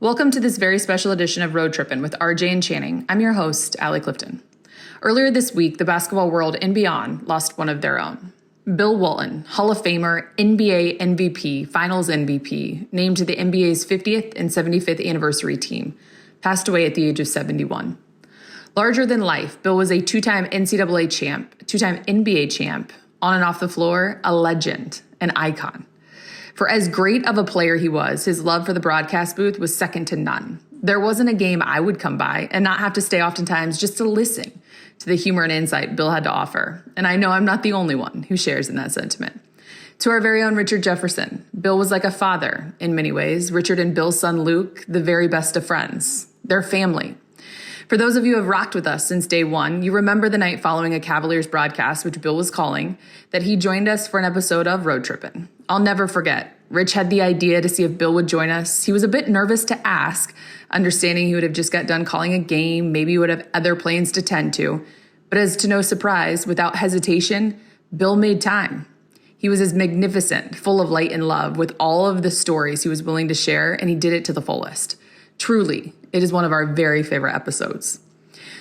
Welcome to this very special edition of Road Trippin with RJ and Channing. I'm your host, Allie Clifton. Earlier this week, the basketball world and beyond lost one of their own. Bill Walton, Hall of Famer, NBA MVP, Finals MVP, named to the NBA's 50th and 75th anniversary team, passed away at the age of 71. Larger than life, Bill was a two-time NCAA champ, two-time NBA champ, on and off the floor, a legend, an icon. For as great of a player he was, his love for the broadcast booth was second to none. There wasn't a game I would come by and not have to stay oftentimes just to listen to the humor and insight Bill had to offer. And I know I'm not the only one who shares in that sentiment. To our very own Richard Jefferson, Bill was like a father in many ways. Richard and Bill's son Luke, the very best of friends. Their family. For those of you who have rocked with us since day one, you remember the night following a Cavaliers broadcast, which Bill was calling, that he joined us for an episode of Road Trippin. I'll never forget. Rich had the idea to see if Bill would join us. He was a bit nervous to ask, understanding he would have just got done calling a game, maybe he would have other planes to tend to. But as to no surprise, without hesitation, Bill made time. He was as magnificent, full of light and love, with all of the stories he was willing to share, and he did it to the fullest. Truly, it is one of our very favorite episodes.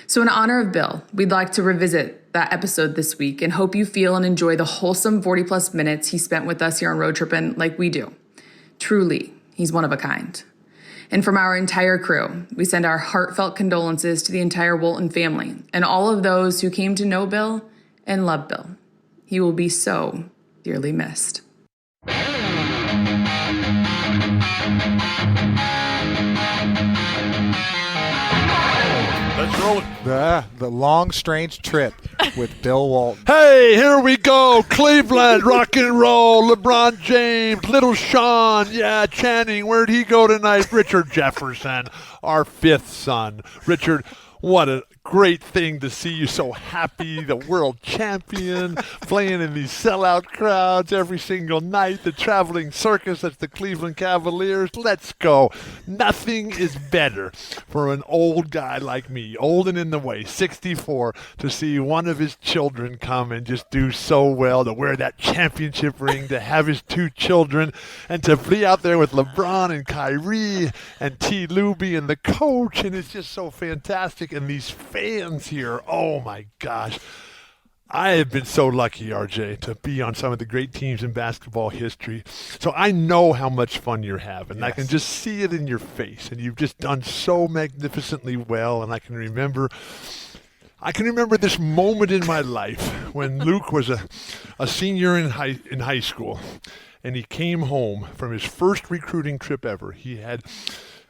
So in honor of Bill, we'd like to revisit that episode this week and hope you feel and enjoy the wholesome 40 plus minutes he spent with us here on Road Trippin' like we do. Truly, he's one of a kind. And from our entire crew, we send our heartfelt condolences to the entire Walton family and all of those who came to know Bill and love Bill. He will be so dearly missed. Let's roll it. The long, strange trip with Bill Walton. Hey, here we go. Cleveland, rock and roll. LeBron James, Little Sean. Yeah, Channing. Where'd he go tonight? Richard Jefferson, our fifth son. Richard, what a great thing to see you so happy, the world champion, playing in these sellout crowds every single night, the traveling circus that's the Cleveland Cavaliers. Let's go. Nothing is better for an old guy like me, old and in the way, 64, to see one of his children come and just do so well, to wear that championship ring, to have his two children, and to be out there with LeBron and Kyrie and T. Luby and the coach, and it's just so fantastic. And these fans here, oh my gosh. I have been so lucky, RJ, to be on some of the great teams in basketball history. So I know how much fun you're having. Yes. I can just see it in your face, and you've just done so magnificently well. And I can remember this moment in my life when Luke was a senior in high school, and he came home from his first recruiting trip ever. He had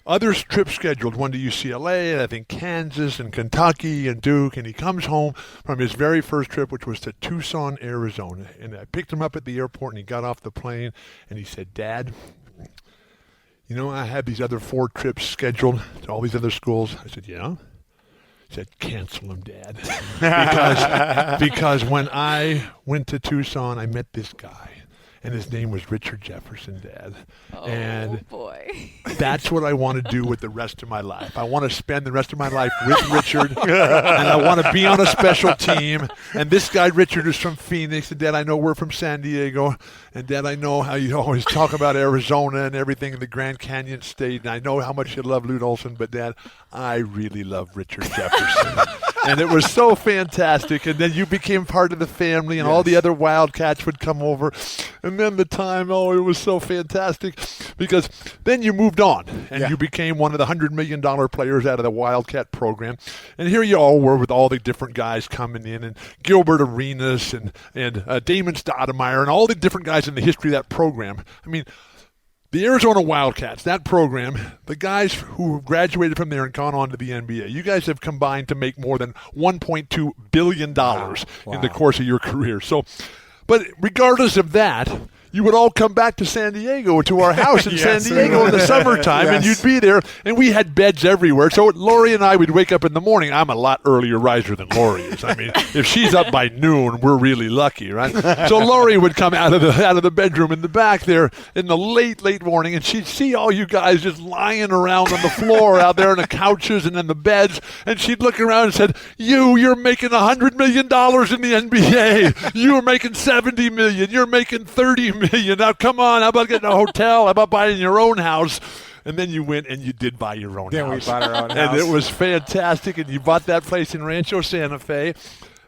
other trips scheduled, one to UCLA, and I think Kansas and Kentucky and Duke, and he comes home from his very first trip, which was to Tucson, Arizona. And I picked him up at the airport, and he got off the plane, and he said, "Dad, you know, I had these other 4 trips scheduled to all these other schools." I said, "Yeah?" He said, "Cancel them, Dad." because when I went to Tucson, I met this guy. And his name was Richard Jefferson, Dad. Oh, and boy. That's what I want to do with the rest of my life. I want to spend the rest of my life with Richard, and I want to be on a special team. And this guy, Richard, is from Phoenix. And, Dad, I know we're from San Diego. And, Dad, I know how you always talk about Arizona and everything in the Grand Canyon State. And I know how much you love Lute Olson. But, Dad, I really love Richard Jefferson. And it was so fantastic. And then you became part of the family, and all the other Wildcats would come over. And then the time, it was so fantastic, because then you moved on, and you became one of the $100 million players out of the Wildcat program. And here you all were with all the different guys coming in, and Gilbert Arenas and Damon Stoudemire, and all the different guys in the history of that program. I mean, the Arizona Wildcats, that program, the guys who graduated from there and gone on to the NBA, you guys have combined to make more than $1.2 billion in the course of your career. So, but regardless of that, you would all come back to San Diego, to our house in San Diego in the summertime, and you'd be there, and we had beds everywhere. So Lori and I would wake up in the morning. I'm a lot earlier riser than Lori is. I mean, if she's up by noon, we're really lucky, right? So Lori would come out of the bedroom in the back there in the late morning, and she'd see all you guys just lying around on the floor out there on the couches and in the beds, and she'd look around and said, "You're making $100 million in the NBA. You're making $70 million. You're making $30 million. Now, come on. How about getting a hotel? How about buying your own house?" And then you went and you did buy your own Then house. we bought our own house. And it was fantastic. And you bought that place in Rancho Santa Fe.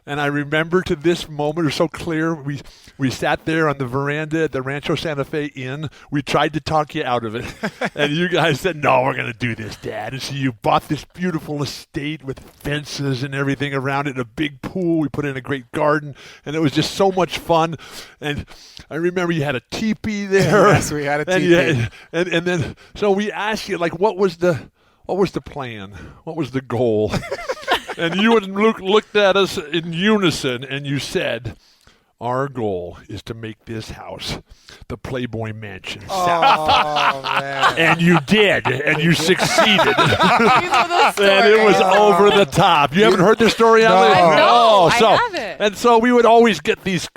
And I remember to this moment, it was so clear, we sat there on the veranda at the Rancho Santa Fe Inn. We tried to talk you out of it. And you guys said, no, we're going to do this, Dad. And so you bought this beautiful estate with fences and everything around it, a big pool. We put in a great garden. And it was just so much fun. And I remember you had a teepee there. Yes, we had a teepee. And then, so we asked you, like, what was the plan? What was the goal? And you and Luke looked at us in unison, and you said, our goal is to make this house the Playboy Mansion. Oh, man. And you did, and you succeeded. You know the story. And it was over the top. You haven't heard this story, Allie? No, so, I haven't. And so we would always get these,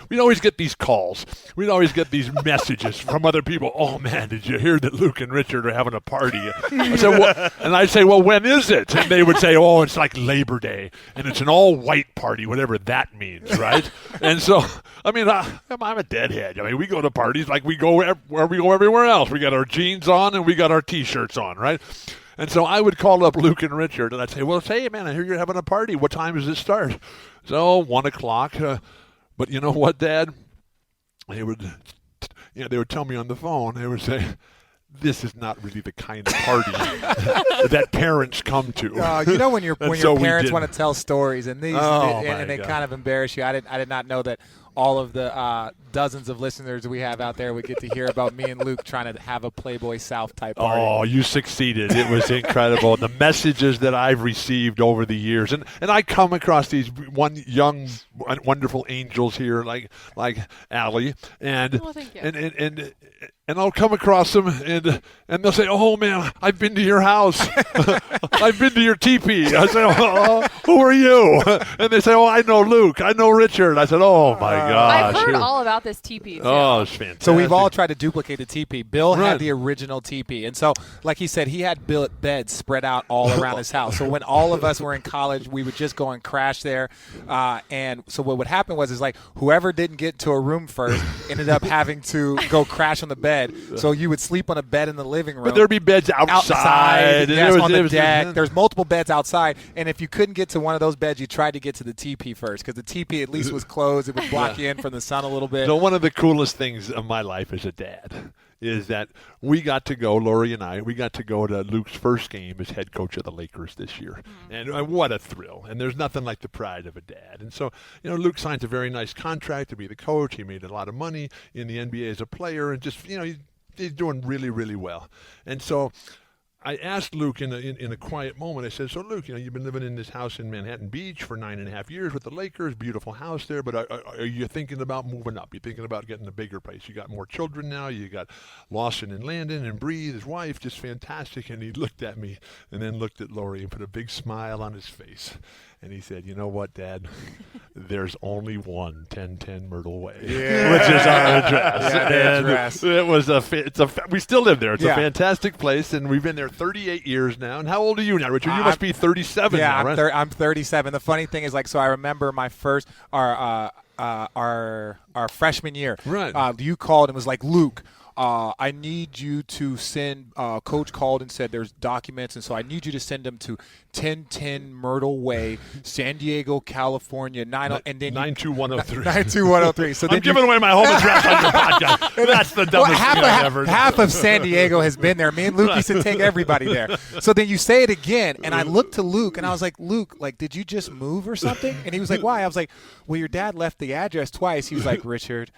we'd always get these calls. We'd always get these messages from other people. Oh, man, did you hear that Luke and Richard are having a party? I said, well, and I'd say, well, when is it? And they would say, oh, it's like Labor Day, and it's an all-white party, whatever that means, right? And so, I mean, I'm a deadhead. I mean, we go to parties like we go where we go everywhere else. We got our jeans on and we got our T-shirts on, right? And so I would call up Luke and Richard, and I'd say, well, hey, man, I hear you're having a party. What time does it start? So 1 o'clock. But you know what, Dad? They would tell me on the phone, they would say, this is not really the kind of party that parents come to. You know when your parents want to to tell stories and they kind of embarrass you. I did not know that all of the dozens of listeners we have out there would get to hear about me and Luke trying to have a Playboy South type party. Oh, you succeeded. It was incredible. The messages that I've received over the years. And I come across these young, wonderful angels here like Allie. And, thank you. and I'll come across them, and they'll say, oh, man, I've been to your house. I've been to your teepee. I say, oh, who are you? And they say, oh, I know Luke. I know Richard. I said, oh, my gosh. I've heard all about this teepee. Oh, it's fantastic. So we've all tried to duplicate the teepee. Bill Right. had the original teepee. And so, like he said, he had beds spread out all around his house. So when all of us were in college, we would just go and crash there. And so what would happen was like whoever didn't get to a room first ended up having to go crash on the bed. So you would sleep on a bed in the living room. But there'd be beds outside. Yes, on the deck. There's multiple beds outside. And if you couldn't get to one of those beds, you tried to get to the teepee first because the teepee at least was closed. It would block you in from the sun a little bit. So one of the coolest things of my life as a dad is that we got to go, Lori and I, we got to go to Luke's first game as head coach of the Lakers this year. And what a thrill. And there's nothing like the pride of a dad. And so, Luke signs a very nice contract to be the coach. He made a lot of money in the NBA as a player and just, he's doing really, really well. And so I asked Luke in a quiet moment, I said, so Luke, you've been living in this house in Manhattan Beach for 9.5 years with the Lakers, beautiful house there, but are you thinking about moving up? You thinking about getting a bigger place? You got more children now, you got Lawson and Landon and Bree, his wife, just fantastic. And he looked at me and then looked at Lori and put a big smile on his face. And he said, you know what, Dad? There's only one 1010 Myrtle Way, which is our address. Yeah, the address. It was we still live there. It's a fantastic place, and we've been there 38 years now. And how old are you now, Richard? You must be 37 now, right? Yeah, I'm 37. The funny thing is, so I remember my first, our freshman year. Right. You called and was like, Luke, I need you to send, Coach called and said there's documents, and so I need you to send them to 1010 Myrtle Way, San Diego, California, 92103. 92103. So I'm giving away my home address on your podcast. That's the dumbest thing I've ever done. Half of San Diego has been there. Me and Luke used to take everybody there. So then you say it again, and I looked to Luke, and I was like, Luke, did you just move or something? And he was like, why? I was like, well, your dad left the address twice. He was like, Richard,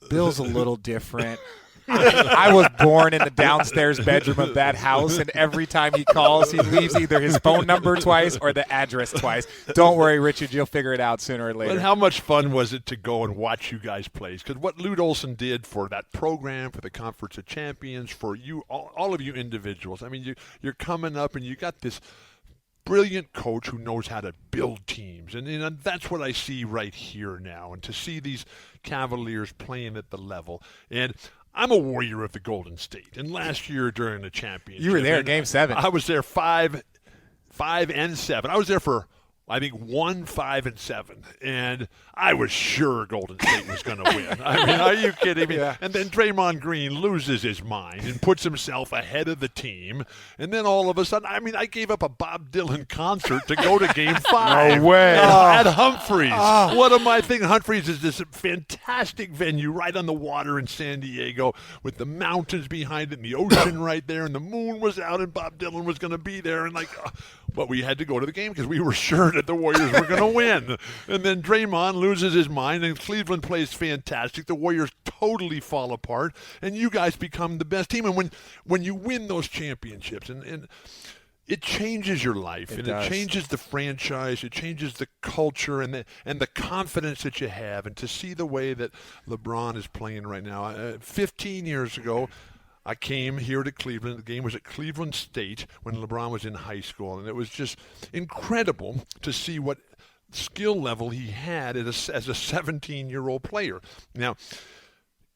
Bill's a little different. I was born in the downstairs bedroom of that house, and every time he calls, he leaves either his phone number twice or the address twice. Don't worry, Richard, you'll figure it out sooner or later. And how much fun was it to go and watch you guys play? Because what Lute Olson did for that program, for the Conference of Champions, for you, all of you individuals, I mean, you're coming up and you got this brilliant coach who knows how to build teams. And that's what I see right here now. And to see these Cavaliers playing at the level. And I'm a warrior of the Golden State. And last year during the championship. You were there, Game 7. I was there 5 and 7. I was there for I think 1, 5, and 7, and I was sure Golden State was going to win. I mean, are you kidding me? Yeah. And then Draymond Green loses his mind and puts himself ahead of the team, and then all of a sudden, I mean, I gave up a Bob Dylan concert to go to Game 5. No way. At Humphreys. What am I thinking? Humphreys is this fantastic venue right on the water in San Diego with the mountains behind it and the ocean right there, and the moon was out, and Bob Dylan was going to be there, and but we had to go to the game because we were sure that the Warriors were going to win. And then Draymond loses his mind, and Cleveland plays fantastic. The Warriors totally fall apart, and you guys become the best team. And when you win those championships, and it changes your life, and it changes the franchise, it changes the culture and the confidence that you have. And to see the way that LeBron is playing right now, 15 years ago, I came here to Cleveland. The game was at Cleveland State when LeBron was in high school, and it was just incredible to see what skill level he had as a 17-year-old player. Now,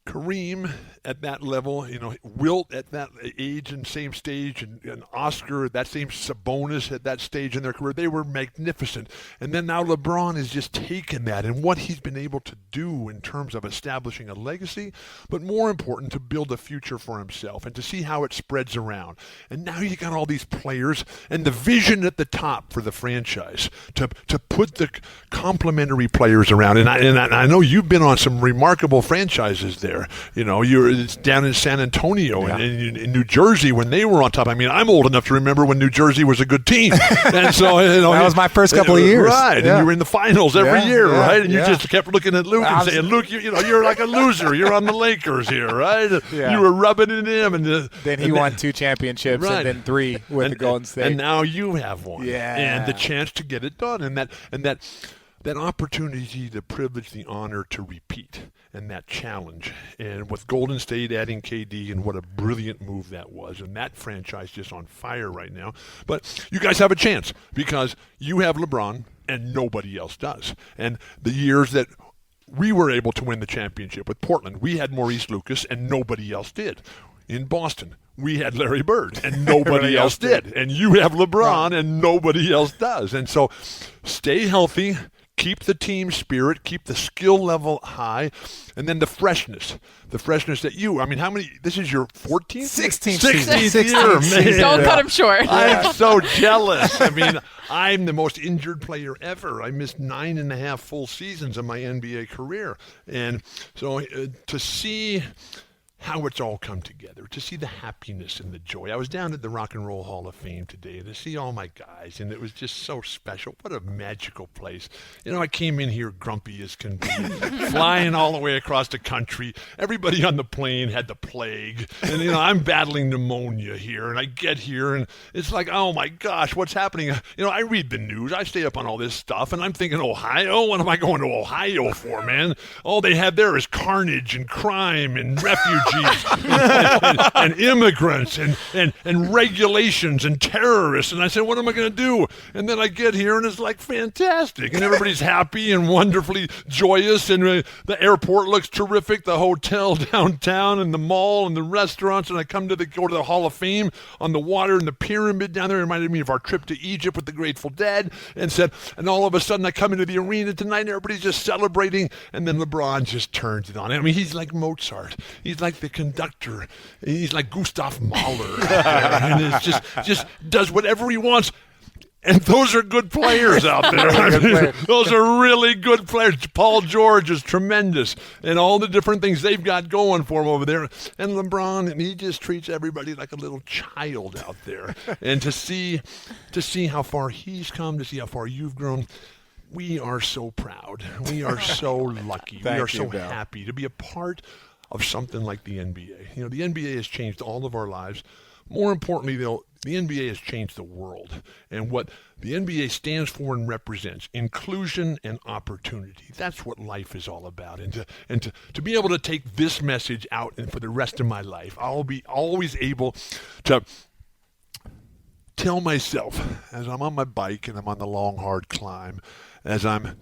Kareem at that level, Wilt at that age and same stage, and Oscar at that same, Sabonis at that stage in their career, they were magnificent. And then now LeBron has just taken that and what he's been able to do in terms of establishing a legacy, but more important, to build a future for himself and to see how it spreads around. And now you got all these players and the vision at the top for the franchise to put the complementary players around. And I know you've been on some remarkable franchises there. It's down in San Antonio and in New Jersey when they were on top. I mean, I'm old enough to remember when New Jersey was a good team. And so, that was my first couple of years. Right. Yeah. And you were in the finals every year, right? And you just kept looking at Luke and saying, Luke, you're like a loser. You're on the Lakers here, right? Yeah. You were rubbing it in. And then he won 2 championships and then 3 with the Golden State. And now you have one. Yeah. And the chance to get it done. And that opportunity, the privilege, the honor to repeat, and that challenge. And with Golden State adding KD, and what a brilliant move that was. And that franchise just on fire right now. But you guys have a chance because you have LeBron and nobody else does. And the years that we were able to win the championship with Portland, we had Maurice Lucas and nobody else did. In Boston, we had Larry Bird and nobody else did. And you have LeBron and nobody else does. And so stay healthy. Keep the team spirit, keep the skill level high, and then the freshness that how many, this is your 14th? 16th year, man. Don't cut him short. I'm so jealous. I mean, I'm the most injured player ever. I missed 9.5 full seasons of my NBA career. And so to see how it's all come together, to see the happiness and the joy. I was down at the Rock and Roll Hall of Fame today to see all my guys, and it was just so special. What a magical place. I came in here grumpy as can be, flying all the way across the country. Everybody on the plane had the plague, and I'm battling pneumonia here, and I get here, and it's like, oh my gosh, what's happening? I read the news, I stay up on all this stuff, and I'm thinking, Ohio? What am I going to Ohio for, man? All they have there is carnage and crime and refugees. and immigrants and regulations and terrorists. And I said, what am I going to do? And then I get here and it's like fantastic. And everybody's happy and wonderfully joyous. And the airport looks terrific. The hotel downtown and the mall and the restaurants. And I go to the Hall of Fame on the water and the pyramid down there. It reminded me of our trip to Egypt with the Grateful Dead. And all of a sudden I come into the arena tonight and everybody's just celebrating. And then LeBron just turns it on. I mean, he's like Mozart. He's like the conductor. He's like Gustav Mahler. And it's just does whatever he wants. And those are good players out there. Those are really good players. Paul George is tremendous. And all the different things they've got going for him over there. And LeBron, he just treats everybody like a little child out there. And to see how far he's come, to see how far you've grown, we are so proud. We are so lucky. We are so happy to be a part of something like the NBA. The NBA has changed all of our lives. More importantly, though, the NBA has changed the world. And what the NBA stands for and represents, inclusion and opportunity. That's what life is all about. And to be able to take this message out and for the rest of my life, I'll be always able to tell myself, as I'm on my bike and I'm on the long, hard climb, as I'm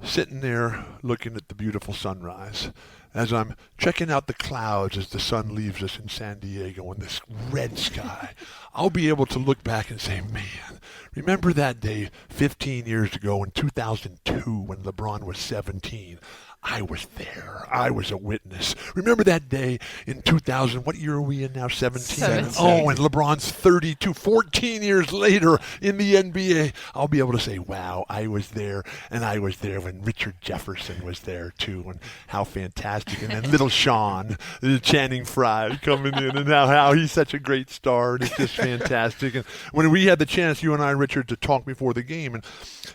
sitting there looking at the beautiful sunrise, as I'm checking out the clouds as the sun leaves us in San Diego in this red sky, I'll be able to look back and say, man, Remember that day 15 years ago in 2002 when LeBron was 17? I was there. I was a witness. Remember that day in 2000? What year are we in now? 17? Oh, and LeBron's 32. 14 years later in the NBA, I'll be able to say, wow, I was there, and I was there when Richard Jefferson was there too, and how fantastic. And then little Sean, Channing Frye coming in, and how he's such a great star, and it's just fantastic. And when we had the chance, you and I, Richard, to talk before the game,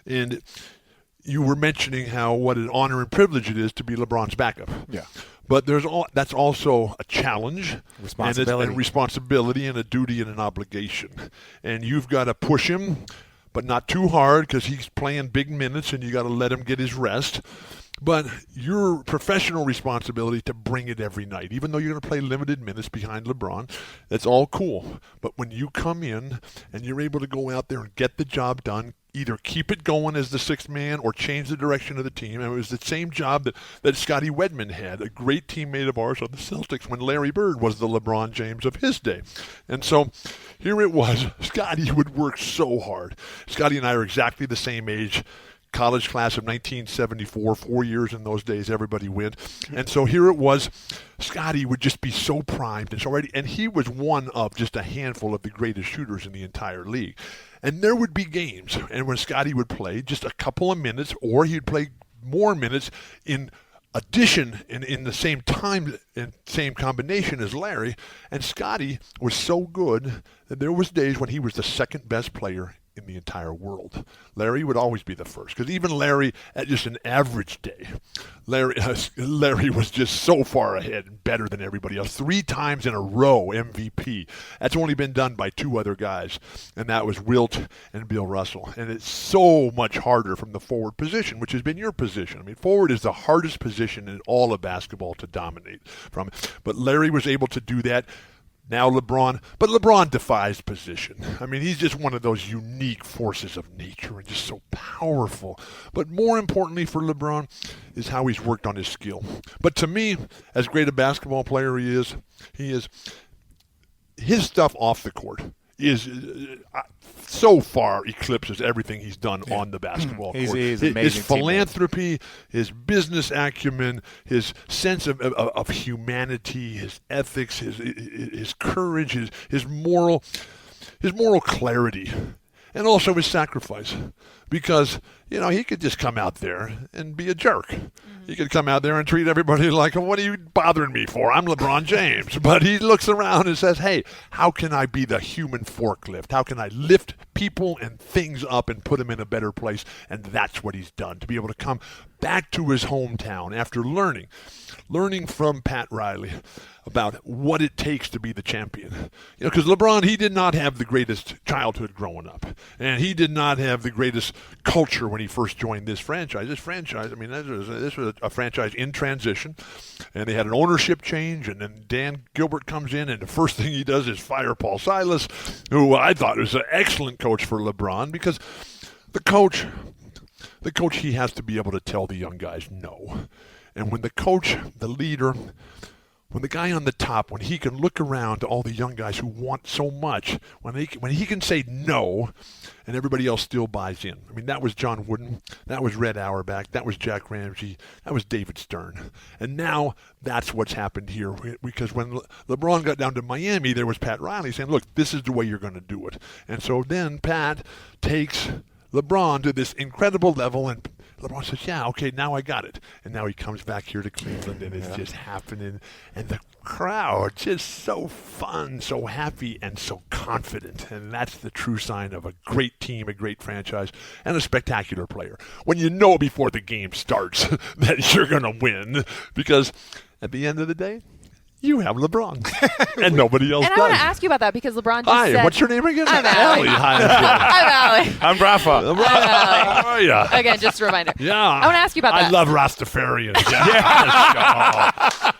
and you were mentioning what an honor and privilege it is to be LeBron's backup. Yeah. But that's also a challenge, responsibility, and a duty and an obligation. And you've got to push him, but not too hard because he's playing big minutes, and you got to let him get his rest. But your professional responsibility to bring it every night, even though you're going to play limited minutes behind LeBron, that's all cool. But when you come in and you're able to go out there and get the job done, either keep it going as the sixth man or change the direction of the team. And it was the same job that Scotty Wedman had, a great teammate of ours on the Celtics when Larry Bird was the LeBron James of his day. And so here it was. Scotty would work so hard. Scotty and I are exactly the same age. College class of 1974, 4 years in those days, everybody went. And so here it was. Scotty would just be so primed and so ready. And he was one of just a handful of the greatest shooters in the entire league. And there would be games, and when Scotty would play just a couple of minutes, or he'd play more minutes in addition in the same time and same combination as Larry. And Scotty was so good that there was days when he was the second best player in the entire world. Larry would always be the first, because even Larry, at just an average day, Larry was just so far ahead and better than everybody else. 3 times in a row MVP. That's only been done by 2 other guys, and that was Wilt and Bill Russell. And it's so much harder from the forward position, which has been your position. I mean, forward is the hardest position in all of basketball to dominate from. But Larry was able to do that. Now LeBron defies position. I mean, he's just one of those unique forces of nature and just so powerful. But more importantly for LeBron is how he's worked on his skill. But to me, as great a basketball player he is, his stuff off the court is so far eclipses everything he's done on the basketball court. He's amazing. His philanthropy, his business acumen, his sense of humanity, his ethics, his courage, his moral clarity, and also his sacrifice. Because, he could just come out there and be a jerk. He could come out there and treat everybody like, what are you bothering me for? I'm LeBron James. But he looks around and says, hey, how can I be the human forklift? How can I lift people and things up and put them in a better place? And that's what he's done, to be able to come back to his hometown after learning from Pat Riley about what it takes to be the champion. Because LeBron, he did not have the greatest childhood growing up. And he did not have the greatest culture when he first joined this franchise. This was a franchise in transition. And they had an ownership change. And then Dan Gilbert comes in, and the first thing he does is fire Paul Silas, who I thought was an excellent coach for LeBron, because the coach, he has to be able to tell the young guys no. And when the coach, the leader, when the guy on the top, when he can look around to all the young guys who want so much, when he can say no, and everybody else still buys in. I mean, that was John Wooden, that was Red Auerbach, that was Jack Ramsey, that was David Stern. And now that's what's happened here. Because when LeBron got down to Miami, there was Pat Riley saying, look, this is the way you're going to do it. And so then Pat takes LeBron to this incredible level, and LeBron says, yeah, okay, now I got it. And now he comes back here to Cleveland, and it's just happening. And the crowd just so fun, so happy, and so confident. And that's the true sign of a great team, a great franchise, and a spectacular player. When you know before the game starts that you're going to win, because at the end of the day, you have LeBron, and nobody else does. And I want to ask you about that, because LeBron just said... Hi, what's your name again? I'm Allie. Hi, I'm Allie. I'm Rafa. How are you? Again, just a reminder. Yeah. I want to ask you about that. I love Rastafarians. Yeah.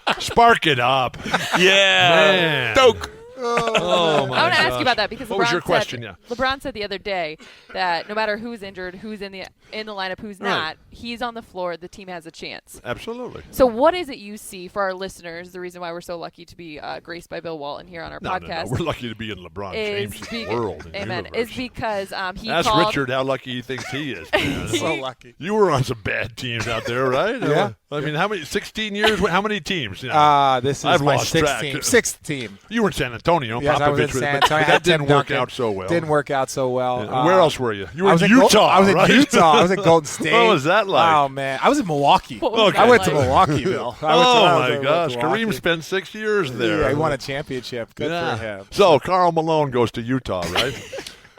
Let's go. Spark it up. Yeah. Man. Stoke. Oh, my I want to ask gosh. you about that because What LeBron was your said, question? Yeah. LeBron said the other day that no matter who's injured, who's in the lineup, who's Right. not, he's on the floor. The team has a chance. Absolutely. So what is it you see for our listeners? The reason why we're so lucky to be graced by Bill Walton here on our podcast. No. We're lucky to be in LeBron James' world. And amen. universe. Is because he Ask called. Richard how lucky he thinks he is. Man. So lucky. You were on some bad teams out there, right? Yeah. I mean, how many? 16 years? How many teams? You know? This is I've my lost sixth track. team. Sixth team. You were in San Antonio. Yes, I was in Popovich, San but Antonio. that didn't Tim work Duncan. out so well. Didn't work out so well. Yeah. Where else were you? You were I was in in Utah. I was in right? Utah. I was in Golden State. What was that like? Oh man, I was in Milwaukee. What was Okay. that I went to like? Milwaukee, Bill. Oh my gosh, Kareem spent 6 years there. Yeah, he won a championship. Good for him. So Karl Malone goes to Utah, right?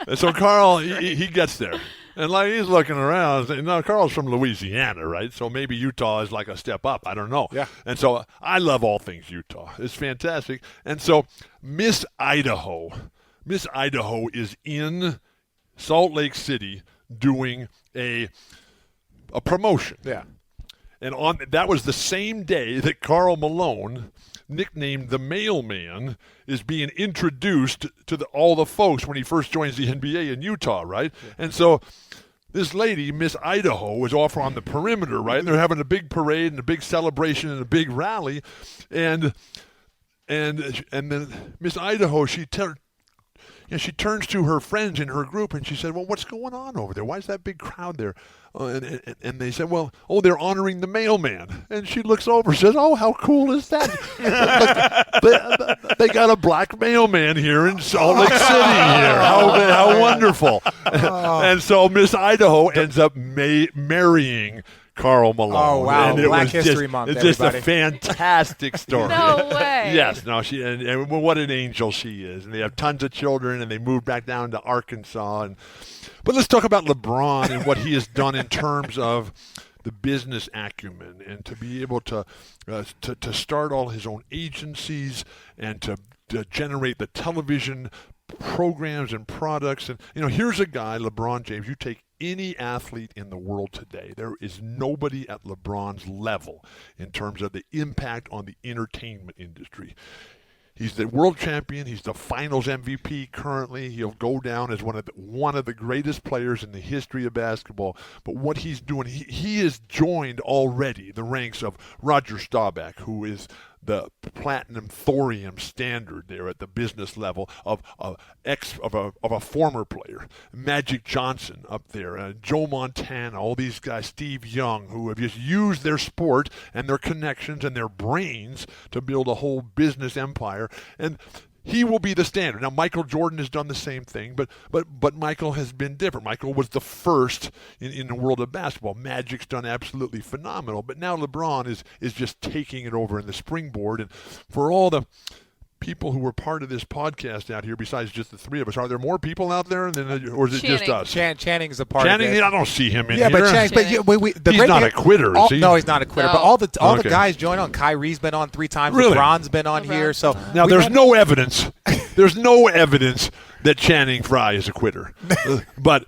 And so Karl, he gets there. And like he's looking around, now Carl's from Louisiana, right? So maybe Utah is like a step up. I don't know. Yeah. And so I love all things Utah. It's fantastic. And so Miss Idaho is in Salt Lake City doing a promotion. Yeah. And that was the same day that Karl Malone, nicknamed the Mailman, is being introduced to all the folks when he first joins the NBA in Utah, right? Yeah. And so this lady, Miss Idaho, was off on the perimeter, right? And they're having a big parade and a big celebration and a big rally. And then Miss Idaho, she turns to her friends in her group and she said, well, what's going on over there? Why is that big crowd there? And they said, they're honoring the mailman. And she looks over and says, oh, how cool is that? they got a black mailman here in Salt Lake City here. How wonderful. And so Miss Idaho ends up marrying Karl Malone. Oh, wow. And it Black was History Month, It's just a everybody. fantastic story. No way. Yes, no, and what an angel she is. And they have tons of children, and they moved back down to Arkansas. But let's talk about LeBron and what he has done in terms of the business acumen and to be able to start all his own agencies and to generate the television programs and products. And here's a guy, LeBron James. You take any athlete in the world today, there is nobody at LeBron's level in terms of the impact on the entertainment industry. He's the world champion. He's the Finals MVP currently. He'll go down as one of the greatest players in the history of basketball. But what he's doing, he has joined already the ranks of Roger Staubach, who is the platinum thorium standard there at the business level of a former player, Magic Johnson up there, Joe Montana, all these guys, Steve Young, who have just used their sport and their connections and their brains to build a whole business empire. And he will be the standard. Now, Michael Jordan has done the same thing, but Michael has been different. Michael was the first in the world of basketball. Magic's done absolutely phenomenal, but now LeBron is just taking it over in the springboard. And for all the people who were part of this podcast out here, besides just the three of us, are there more people out there, or is it just us? Channing's a part Channing, of it. I don't see him in Yeah, here. but He's not a quitter, is he? No, he's not a quitter. No. But all the Okay. guys join on. Kyrie's been on 3 times. Really? LeBron's been on here. So Now, there's no evidence. There's no evidence that Channing Frye is a quitter. But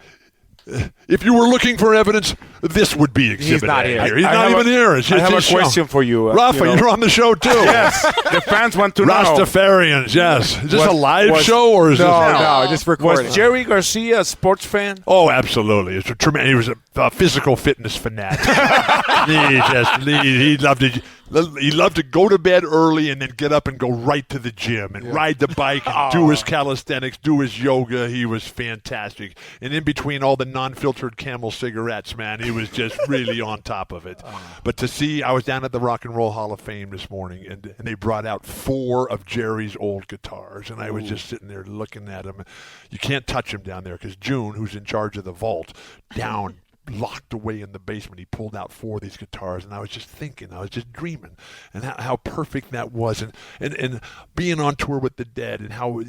if you were looking for evidence, this would be exhibit not A here. He's I not have even here. It's I have a his show. question for you. Rafa, you're on the show too. Yes, the fans want to know. Rastafarians, yes. Is this a live was- show or is this? No, just recording. Was Jerry Garcia a sports fan? Oh, absolutely. It's he was a physical fitness fanatic. he loved to go to bed early and then get up and go right to the gym and ride the bike and do his calisthenics, do his yoga. He was fantastic. And in between all the non-filtered Camel cigarettes, man, he was just really on top of it. But to see, I was down at the Rock and Roll Hall of Fame this morning, and they brought out 4 of Jerry's old guitars, and I was just sitting there looking at them. You can't touch him down there because June, who's in charge of the vault, locked away in the basement, he pulled out 4 of these guitars, and I was just thinking, I was just dreaming, and how perfect that was, and being on tour with the Dead, and how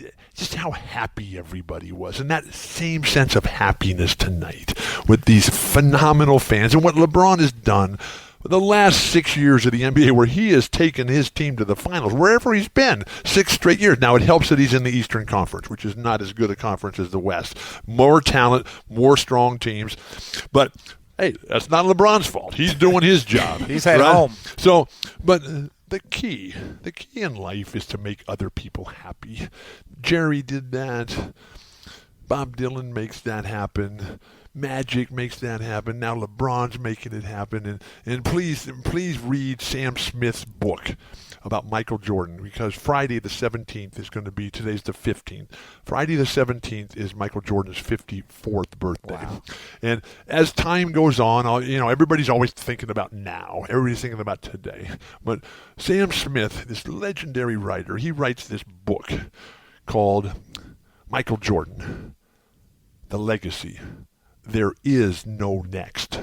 happy everybody was, and that same sense of happiness tonight with these phenomenal fans, and what LeBron has done the last 6 years of the NBA, where he has taken his team to the finals, wherever he's been, 6 straight years. Now, it helps that he's in the Eastern Conference, which is not as good a conference as the West. More talent, more strong teams. But, hey, that's not LeBron's fault. He's doing his job. He's at home. So, but the key in life is to make other people happy. Jerry did that. Bob Dylan makes that happen. Magic makes that happen. Now LeBron's making it happen. And please read Sam Smith's book about Michael Jordan, because Friday the 17th is going to be, today's the 15th. Friday the 17th is Michael Jordan's 54th birthday. Wow. And as time goes on, everybody's always thinking about now. Everybody's thinking about today. But Sam Smith, this legendary writer, he writes this book called Michael Jordan, The Legacy. There is no next.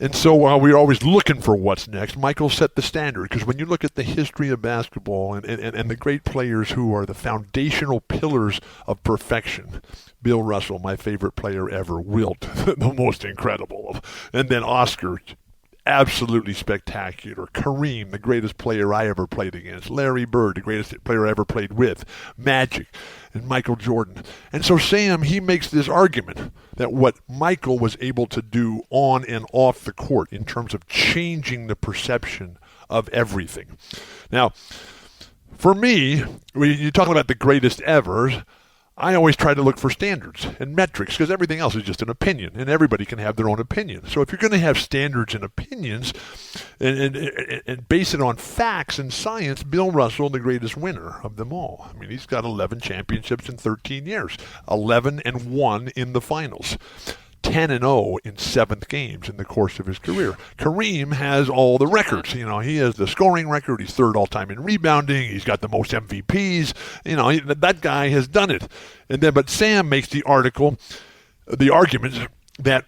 And so while we're always looking for what's next, Michael set the standard. Because when you look at the history of basketball and the great players who are the foundational pillars of perfection, Bill Russell, my favorite player ever, Wilt, the most incredible, and then Oscar, absolutely spectacular, Kareem, the greatest player I ever played against, Larry Bird, the greatest player I ever played with, Magic, and Michael Jordan. And so Sam, he makes this argument that what Michael was able to do on and off the court in terms of changing the perception of everything. Now, for me, when you're talking about the greatest ever, I always try to look for standards and metrics, because everything else is just an opinion, and everybody can have their own opinion. So if you're going to have standards and opinions and base it on facts and science, Bill Russell, the greatest winner of them all. I mean, he's got 11 championships in 13 years, 11-1 in the finals. 10-0 in seventh games in the course of his career. Kareem has all the records. He has the scoring record. He's third all-time in rebounding. He's got the most MVPs. That guy has done it. But Sam makes the argument that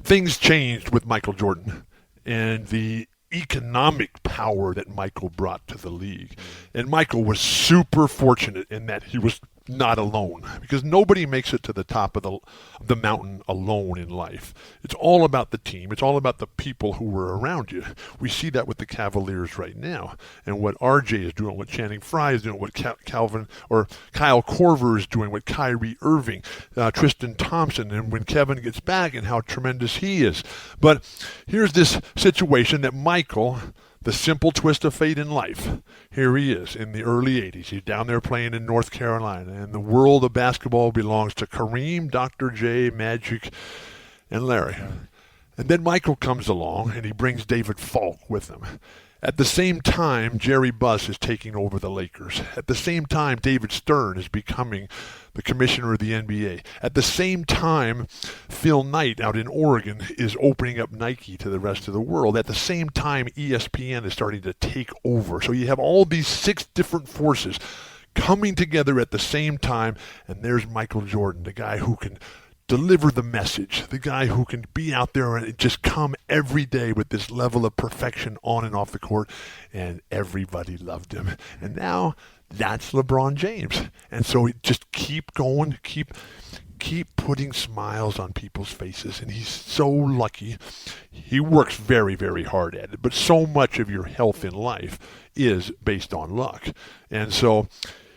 things changed with Michael Jordan and the economic power that Michael brought to the league. And Michael was super fortunate in that he was not alone, because nobody makes it to the top of the mountain alone in life. It's all about the team. It's all about the people who were around you. We see that with the Cavaliers right now, and what RJ is doing, what Channing Frye is doing, what Kyle Korver is doing, what Kyrie Irving, Tristan Thompson, and when Kevin gets back, and how tremendous he is. But here's this situation that Michael, the simple twist of fate in life. Here he is in the early 80s. He's down there playing in North Carolina, and the world of basketball belongs to Kareem, Dr. J, Magic, and Larry. And then Michael comes along, and he brings David Falk with him. At the same time, Jerry Buss is taking over the Lakers. At the same time, David Stern is becoming the commissioner of the NBA. At the same time, Phil Knight out in Oregon is opening up Nike to the rest of the world. At the same time, ESPN is starting to take over. So you have all these 6 different forces coming together at the same time, and there's Michael Jordan, the guy who can deliver the message, the guy who can be out there and just come every day with this level of perfection on and off the court, and everybody loved him. And now that's LeBron James. And so just keep going, keep putting smiles on people's faces, and he's so lucky. He works very, very hard at it, but so much of your health in life is based on luck. And so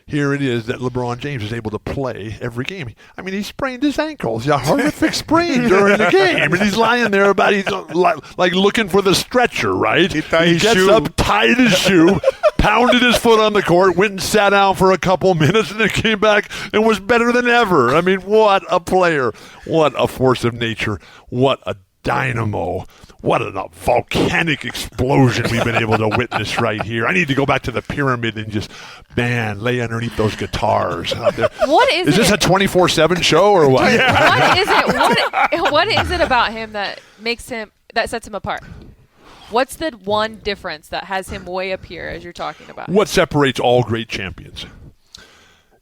here it is that LeBron James is able to play every game. I mean, he sprained his ankles, a horrific sprain during the game, and he's lying there he's like looking for the stretcher, right? He gets up, tied his shoe, pounded his foot on the court, went and sat down for a couple minutes, and then came back and was better than ever. I mean, what a player. What a force of nature. What a dynamo. What a volcanic explosion we've been able to witness right here. I need to go back to the pyramid and just, lay underneath those guitars out there. What is this a 24/7 show or what? What is it? What is it about him that sets him apart? What's the one difference that has him way up here as you're talking about? What separates all great champions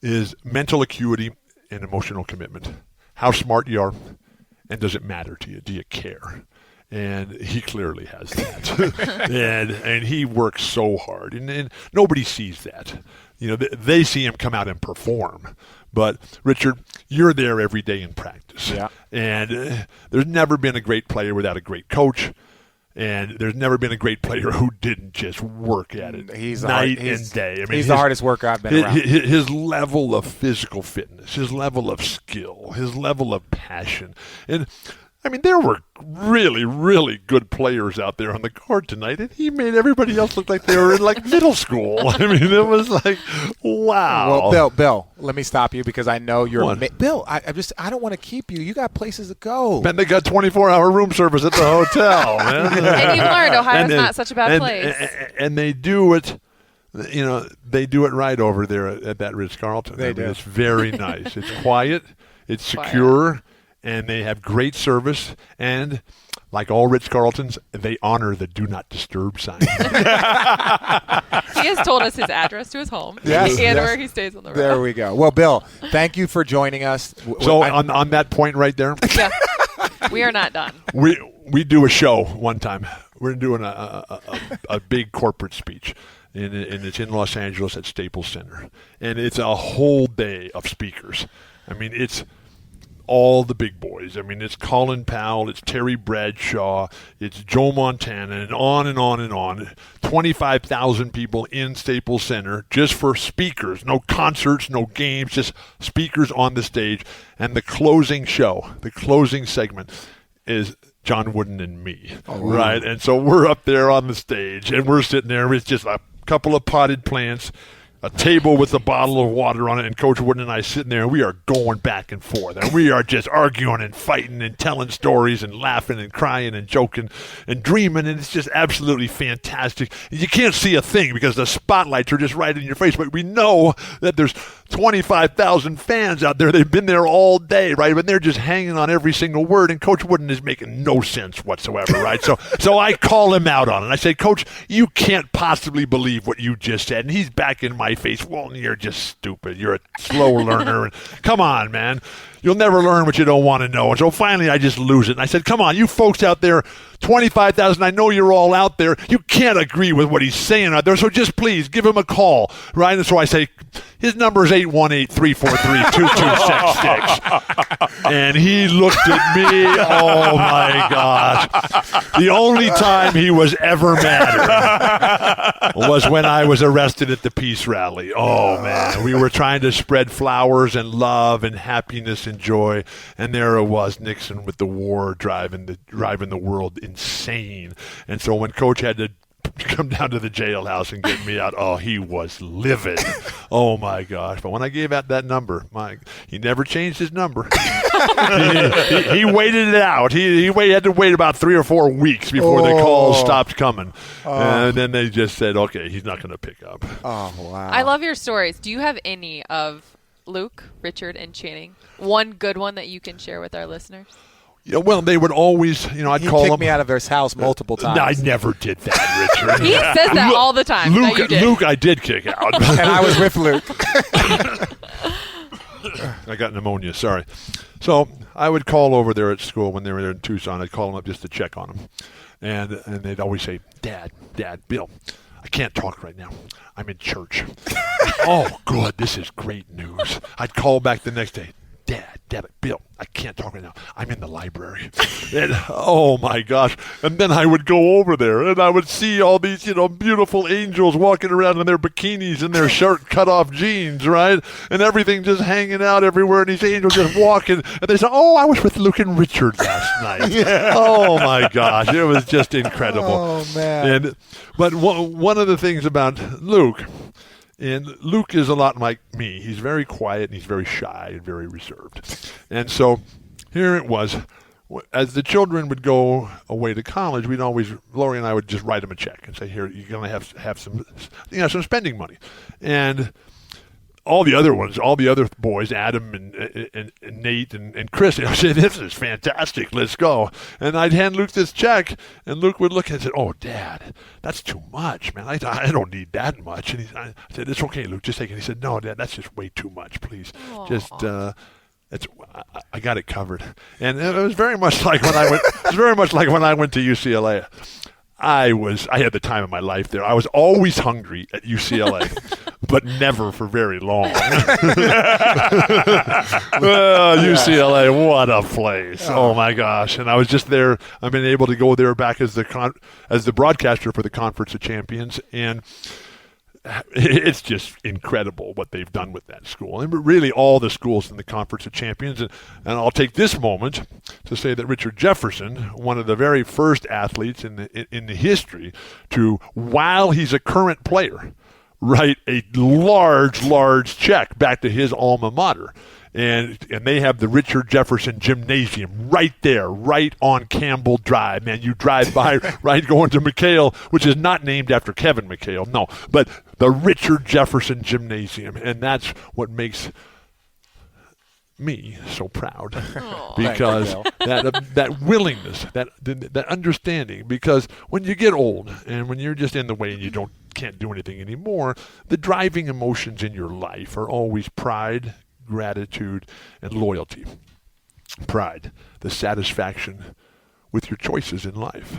is mental acuity and emotional commitment. How smart you are, and does it matter to you? Do you care? And he clearly has that. and he works so hard. And nobody sees that. They see him come out and perform. But, Richard, you're there every day in practice. Yeah. And there's never been a great player without a great coach. And there's never been a great player who didn't just work at it night and day. I mean, he's the hardest worker I've been around. His level of physical fitness, his level of skill, his level of passion. And I mean, there were really, really good players out there on the court tonight, and he made everybody else look like they were in like middle school. I mean, it was like, wow. Well, Bill, let me stop you because I know you're Bill. I don't want to keep you. You got places to go. Man, they got 24-hour room service at the hotel, man. And you've learned Ohio's not such a bad place. And they do it. They do it right over there at that Ritz-Carlton. They do. It's very nice. It's quiet. It's secure. And they have great service. And like all Ritz-Carltons, they honor the do not disturb sign. He has told us his address to his home and where he stays on the road. There we go. Well, Bill, thank you for joining us. So on that point right there, yeah, we are not done. We do a show one time. We're doing a big corporate speech. And it's in Los Angeles at Staples Center. And it's a whole day of speakers. I mean, it's all the big boys. I mean, it's Colin Powell, it's Terry Bradshaw, it's Joe Montana, and on and on and on. 25,000 people in Staples Center just for speakers. No concerts, no games, just speakers on the stage. And the closing show, the closing segment is John Wooden and me, right? And so we're up there on the stage, and we're sitting there. It's just a couple of potted plants, a table with a bottle of water on it, and Coach Wooden and I sitting there, and we are going back and forth, and we are just arguing and fighting and telling stories and laughing and crying and joking and dreaming, and it's just absolutely fantastic. You can't see a thing because the spotlights are just right in your face, but we know that there's 25,000 fans out there. They've been there all day, right? But they're just hanging on every single word, and Coach Wooden is making no sense whatsoever, right? So I call him out on it. I say, Coach, you can't possibly believe what you just said. And he's back in my face. Well, you're just stupid. You're a slow learner. And come on, man. You'll never learn what you don't want to know. And so finally I just lose it. And I said, come on, you folks out there, 25,000, I know you're all out there. You can't agree with what he's saying out there, so just please give him a call, right? And so I say, his number is 818-343-2266. And he looked at me, oh my gosh. The only time he was ever madder was when I was arrested at the peace rally. Oh, man. We were trying to spread flowers and love and happiness and joy, and there it was, Nixon with the war driving the world insane. And so when Coach had to come down to the jailhouse and get me out, oh, he was livid. Oh my gosh. But when I gave out that number, he never changed his number. he waited it out. He had to wait about 3 or 4 weeks before the calls stopped coming. And then they just said, okay, he's not going to pick up. Oh, wow. I love your stories. Do you have any of Luke, Richard, and Channing? One good one that you can share with our listeners? Yeah, well, they would always, I'd call them. He kicked me out of his house multiple times. I never did that, Richard. He says that all the time. Luke, I did kick out. And I was with Luke. I got pneumonia, sorry. So I would call over there at school when they were there in Tucson. I'd call them up just to check on them. And they'd always say, Dad, Bill, I can't talk right now. I'm in church. Oh, good. This is great news. I'd call back the next day. Dad, Bill, I can't talk right now. I'm in the library. And, oh, my gosh. And then I would go over there, and I would see all these, beautiful angels walking around in their bikinis and their cut-off jeans, right? And everything just hanging out everywhere, and these angels just walking. And they say, oh, I was with Luke and Richard last night. Yeah. Oh, my gosh. It was just incredible. Oh, man. But one of the things about Luke... And Luke is a lot like me. He's very quiet, and he's very shy and very reserved. And so here it was. As the children would go away to college, Lori and I would just write them a check and say, here, you're going to have some spending money. And all the other boys, Adam and Nate and Chris, I'd say, this is fantastic, let's go. And I'd hand Luke this check, and Luke would look and say, oh, Dad, that's too much, man. I don't need that much. And I said, it's okay, Luke, just take it. He said, no, Dad, that's just way too much, please. Aww. Just, I got it covered. And it was very much like when I went, to UCLA. I had the time of my life there. I was always hungry at UCLA, but never for very long. UCLA, what a place. Oh, my gosh. And I was just there. I've been able to go there back as the broadcaster for the Conference of Champions. And it's just incredible what they've done with that school, and really all the schools in the Conference of Champions. And I'll take this moment to say that Richard Jefferson, one of the very first athletes in the history to, while he's a current player, write a large check back to his alma mater. And they have the Richard Jefferson Gymnasium right there, right on Campbell Drive. Man, you drive by, right, going to McHale, which is not named after Kevin McHale, no, but the Richard Jefferson Gymnasium. And that's what makes me so proud, because that willingness, that understanding. Because when you get old and when you're just in the way and you can't do anything anymore, the driving emotions in your life are always pride, gratitude, and loyalty. Pride, the satisfaction with your choices in life.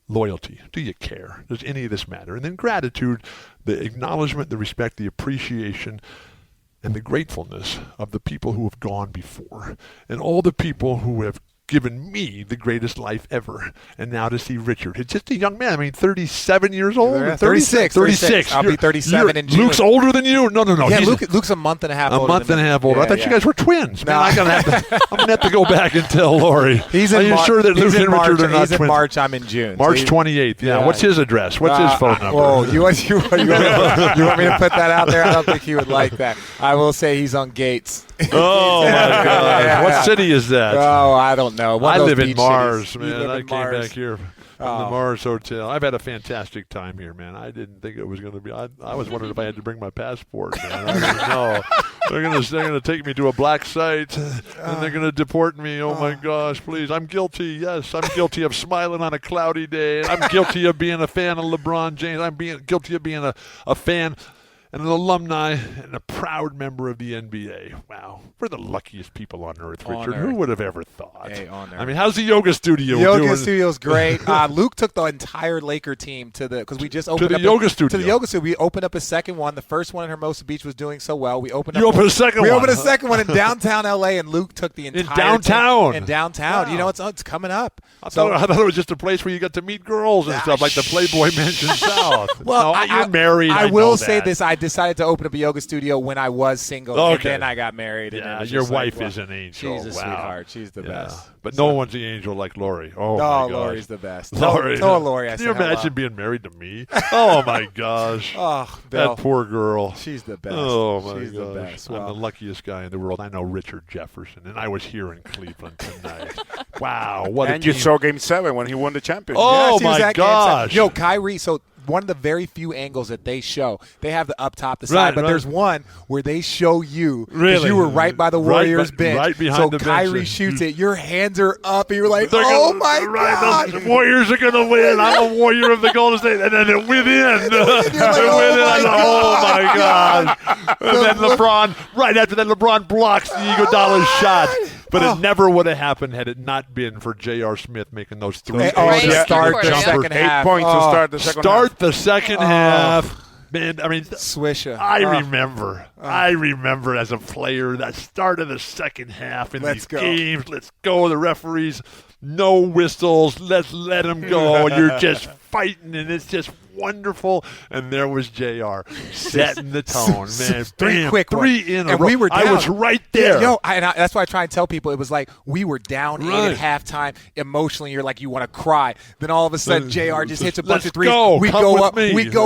Loyalty, do you care? Does any of this matter? And then gratitude, the acknowledgement, the respect, the appreciation, and the gratefulness of the people who have gone before, and all the people who have given me the greatest life ever. And now to see Richard, he's just a young man. I mean, 37 years old? Yeah, 36. I'll be 37 in June. Luke's older than you? No. Yeah, Luke's a month and a half older. A month and a half older. I thought you guys were twins. Man, I'm going to have to go back and tell Lori. He's in sure that Luke and Richard are not twins? He's in March. I'm in June. March 28th. Yeah. What's his address? What's his phone number? Whoa, you want me to put that out there? I don't think he would like that. I will say he's on Gates. Oh, my God. What city is that? Oh, I don't know. I live in Mars, man. I came Mars. back here from the Mars Hotel. I've had a fantastic time here, man. I didn't think it was going to be. I was wondering if I had to bring my passport, man. I didn't know. They're going to take me to a black site, and they're going to deport me. Oh, my gosh, please. I'm guilty. Yes, I'm guilty of smiling on a cloudy day. I'm guilty of being a fan of LeBron James. I'm guilty of being a fan and an alumni and a proud member of the NBA. Wow. We're the luckiest people on earth, Richard. Who would have ever thought? Hey, on earth. I mean, how's the yoga studio doing? The yoga studio's great. Luke took the entire Laker team because we just opened up yoga studio. To the yoga studio. We opened up a second one. The first one in Hermosa Beach was doing so well. We opened a second one. We opened a second one in downtown LA, and Luke took the entire downtown. Team in downtown. Wow. You know, it's coming up. I thought it was just a place where you got to meet girls and stuff, like the Playboy Mansion South. Well, no, you're married. I will say this. I decided to open up a yoga studio when I was single, and then I got married. Yeah, and your wife is an angel. She's a sweetheart. She's the best. But no one's the angel like Lori. Oh, my gosh. Lori's the best. Lori. Tell Lori I Can said you imagine being married to me? Oh, my gosh. Oh, Bill. That poor girl. She's the best. Oh, my She's gosh. the best. I'm the luckiest guy in the world. I know Richard Jefferson, and I was here in Cleveland tonight. Wow. And you saw Game 7 when he won the championship. Oh, my gosh. Yo, Kyrie, so one of the very few angles that they show, they have the up top, the side, but there's one where they show you, because you were right by the Warriors bench. Right behind the bench. So Kyrie shoots it, your hands are up, and you're like, oh my God. The Warriors are going to win. I'm a warrior of the Golden State. And then it went in. Oh, my God. And then LeBron, right after that, LeBron blocks the Iguodala shot. But it never would have happened had it not been for J.R. Smith making those three. Start the second half. 8 points to start the second half. Start the second half. Man, I mean, Swisher. I remember as a player that start of the second half in these games. Let's go, the referees. No whistles. Let's let them go. You're just fighting, and it's just wonderful. And there was JR setting the tone, man. Three in a row. We were down. I was right there. That's why I try and tell people, it was like we were down 8 at halftime. Emotionally, you're like, you want to cry. Then all of a sudden, JR just hits a bunch of threes. We go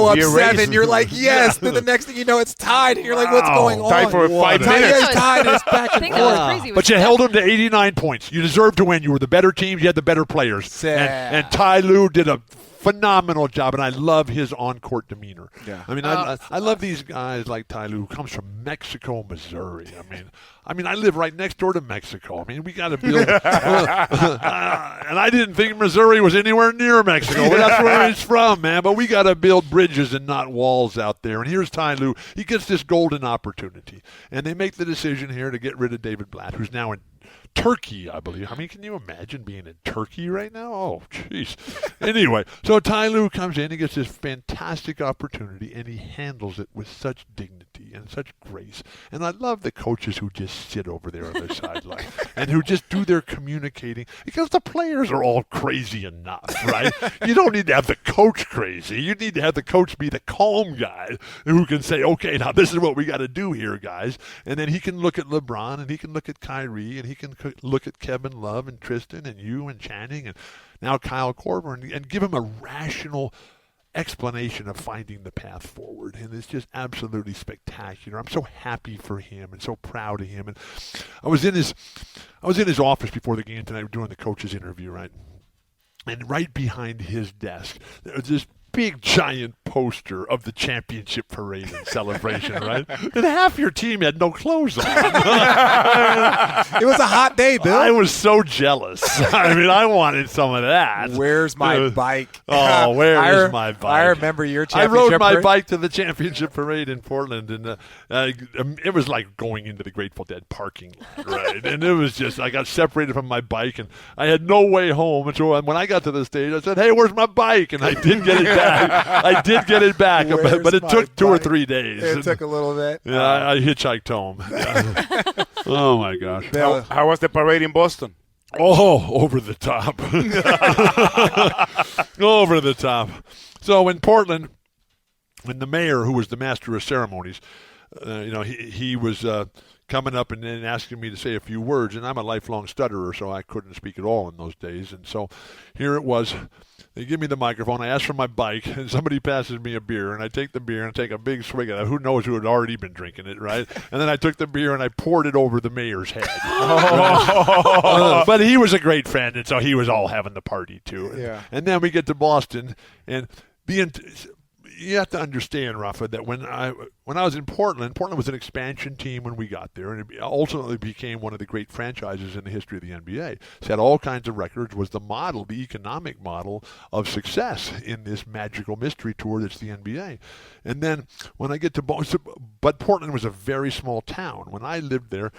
up 7. You're like, yes. Then the next thing you know, it's tied, and you're like, what's going on? Tied for 5 minutes. It's tied. It's back and forth. That was crazy. But you held them to 89 points. You deserved to win. You were the better team. You had the better players. And Ty Lue did a phenomenal job, and I love his on-court demeanor. Yeah. I mean, I love these guys like Ty Lue, who comes from Mexico, Missouri. I mean, I live right next door to Mexico. I mean, we got to build. And I didn't think Missouri was anywhere near Mexico. Well, that's where he's from, man. But we got to build bridges and not walls out there. And here's Ty Lue. He gets this golden opportunity, and they make the decision here to get rid of David Blatt, who's now Turkey, I believe. I mean, can you imagine being in Turkey right now? Oh, jeez. Anyway, so Ty Lue comes in, he gets this fantastic opportunity, and he handles it with such dignity and such grace. And I love the coaches who just sit over there on the sideline and who just do their communicating, because the players are all crazy enough, right? You don't need to have the coach crazy. You need to have the coach be the calm guy who can say, okay, now this is what we got to do here, guys. And then he can look at LeBron, and he can look at Kyrie, and he can look at Kevin Love and Tristan and you and Channing and now Kyle Korver, and give him a rational explanation of finding the path forward. And it's just absolutely spectacular. I'm so happy for him and so proud of him. And I was in his office before the game tonight doing the coach's interview, right? And right behind his desk, there was this big giant poster of the championship parade and celebration, right? And half your team had no clothes on. It was a hot day, Bill. I was so jealous. I mean, I wanted some of that. Where's my bike? Oh, where is my bike? I remember your I championship rode my parade. bike to the championship parade in Portland, and it was like going into the Grateful Dead parking lot, right? And it was just, I got separated from my bike, and I had no way home. And so when I got to the stage, I said, hey, where's my bike? And I did get it back. I did get it back, but it took 2 or 3 days. It took a little bit. Yeah, I hitchhiked home. Yeah. Oh, my gosh. How was the parade in Boston? Oh, over the top. Over the top. So in Portland, when the mayor, who was the master of ceremonies, he was coming up and then asking me to say a few words, and I'm a lifelong stutterer, so I couldn't speak at all in those days. And so here it was. They give me the microphone. I ask for my bike, and somebody passes me a beer, and I take the beer and take a big swig of it. Who knows who had already been drinking it, right? And then I took the beer and I poured it over the mayor's head. But he was a great friend, and so he was all having the party too. Yeah. And then we get to Boston, and you have to understand, Rafa, that when I was in Portland was an expansion team when we got there, and it ultimately became one of the great franchises in the history of the NBA. Set all kinds of records, was the model, the economic model of success in this magical mystery tour that's the NBA. And then when I get to Boston, but Portland was a very small town. When I lived there,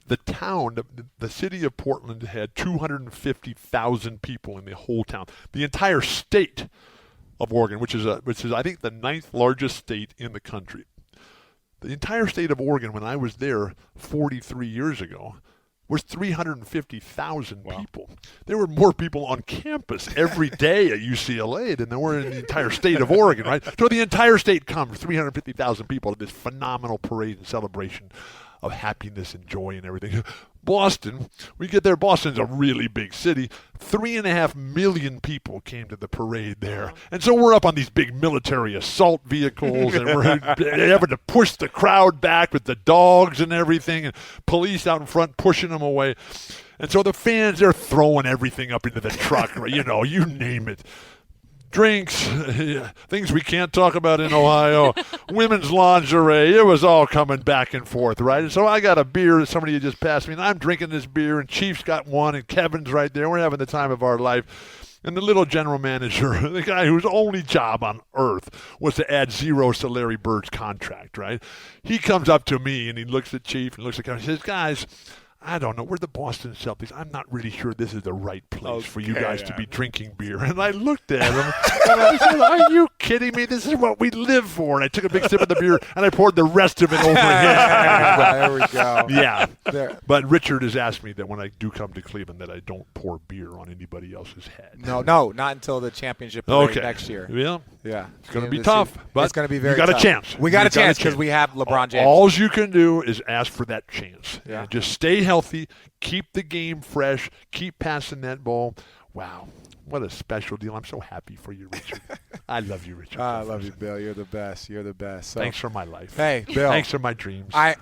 the town, the city of Portland had 250,000 people in the whole town. The entire state of Oregon, which is I think the 9th largest state in the country. The entire state of Oregon, when I was there 43 years ago, was 350,000 people. There were more people on campus every day at UCLA than there were in the entire state of Oregon, right? So the entire state comes, 350,000 people, to this phenomenal parade and celebration of happiness and joy and everything. Boston, we get there. Boston's a really big city. 3.5 million people came to the parade there. And so we're up on these big military assault vehicles, and we're having to push the crowd back with the dogs and everything, and police out in front pushing them away. And so the fans, they're throwing everything up into the truck, you name it. Drinks, things we can't talk about in Ohio, women's lingerie, it was all coming back and forth, right? And so I got a beer that somebody had just passed me, and I'm drinking this beer, and Chief's got one, and Kevin's right there. We're having the time of our life. And the little general manager, the guy whose only job on earth was to add zeros to Larry Bird's contract, right? He comes up to me, and he looks at Chief and looks at Kevin, and says, guys, I don't know. We're the Boston Celtics. I'm not really sure this is the right place for you guys to be drinking beer. And I looked at him, and I said, are you kidding me? This is what we live for. And I took a big sip of the beer, and I poured the rest of it over his head. There we go. Yeah. There. But Richard has asked me that when I do come to Cleveland that I don't pour beer on anybody else's head. No, not until the championship parade next year. Yeah. It's going to Yeah, be tough. But it's going to be very you got tough. a chance. We got a chance because we have LeBron James. All you can do is ask for that chance. Yeah. And just stay healthy. Keep the game fresh. Keep passing that ball. Wow. What a special deal. I'm so happy for you, Richard. I love you, Richard. I love you, Bill. You're the best. You're the best. So, thanks for my life. Hey, Bill. Thanks for my dreams. I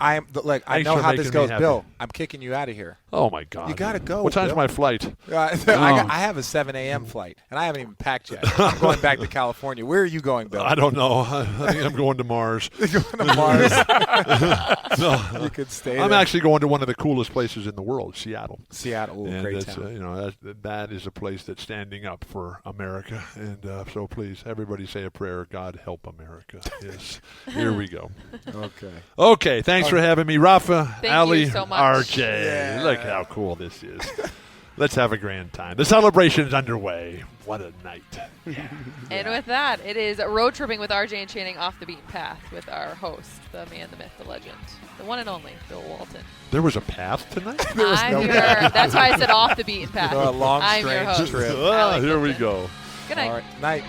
know how this goes. happy. Bill, I'm kicking you out of here. Oh, my God. You got to go. What time's Bill. my flight? I have a 7 a.m. flight, and I haven't even packed yet. I'm going back to California. Where are you going, Bill? I don't know. I think I'm going to Mars. You're going to Mars. No. You could stay I'm there. actually going to one of the coolest places in the world, Seattle. Seattle, And great that's, town. that is a place that stands standing up for America. And so please, everybody say a prayer. God help America. Yes. Here we go. Okay. Thanks for having me, Rafa, Thank Ali, you so much. RJ. Yeah. Look how cool this is. Let's have a grand time. The celebration is underway. What a night. And with that, it is Road Tripping with RJ and Channing off the beaten path with our host, the man, the myth, the legend, the one and only Bill Walton. There was a path tonight? I'm your, that's why I said off the beaten path. A long, I'm your strange host, trip. Allie Here we Clifton. go. Good night. All right. Night.